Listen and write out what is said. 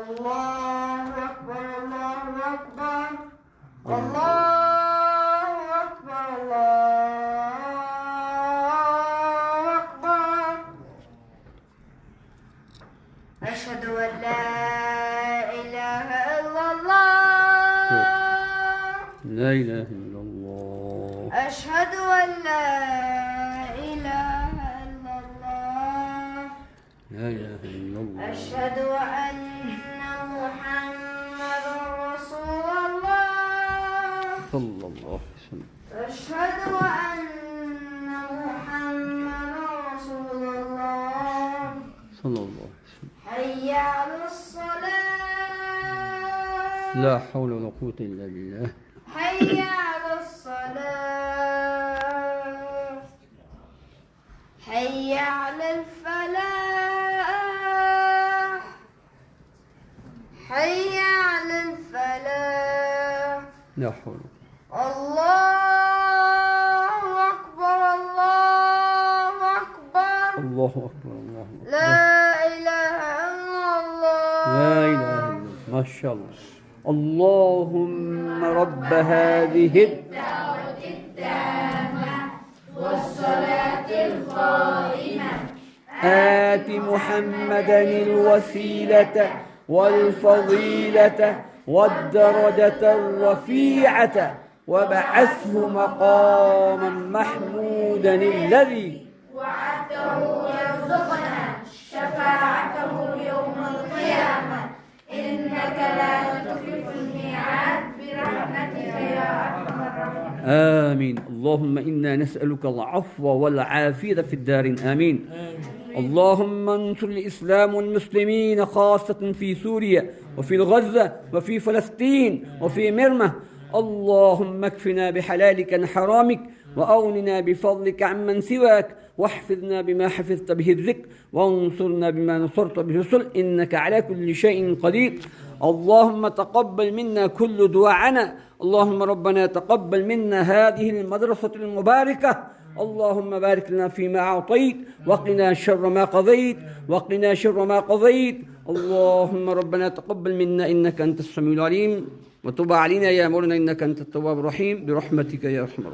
الله أكبر الله أكبر الله أكبر الله أكبر أشهد أن لا إله إلا الله لا إله إلا الله أشهد أن لا إله إلا الله لا إله إلا الله أشهد أن محمد رسول الله صلى الله عليه وسلم أشهد أن محمد رسول الله صلى الله عليه وسلم حي على الصلاة لا حول ولا قوة إلا بالله حي على الصلاة حي على الفلاح حي على الفلاح لا حول الله أكبر الله أكبر الله أكبر الله أكبر لا إله إلا الله لا إله إلا الله ما شاء الله اللهم رب هذه الدعوة التامة والصلاة القائمة آت محمدا الوسيلة والفضيلة والدرجة الرفيعة وابعثه مقاما محمودا الذي وعدته يرزقنا شفاعته يوم القيامة إنك لا تخلف الميعاد برحمتك يا أرحم الراحمين آمين اللهم إنا نسألك العفو والعافية في الدار آمين اللهم انصر الإسلام والمسلمين خاصة في سوريا وفي غزة وفي فلسطين وفي مرمى اللهم اكفنا بحلالك عن حرامك وأغننا بفضلك عمن سواك واحفظنا بما حفظت به الذكر وانصرنا بما نصرت به الرسل إنك على كل شيء قدير اللهم تقبل منا كل دعاءنا اللهم ربنا تقبل منا هذه المدرسة المباركة اللهم بارك لنا فيما أعطيت وقنا شر ما قضيت وقنا شر ما قضيت اللهم ربنا تقبل منا إنك أنت السميع العليم وتب علينا يا مولانا إنك أنت التواب الرحيم برحمتك يا أرحم الراحمين.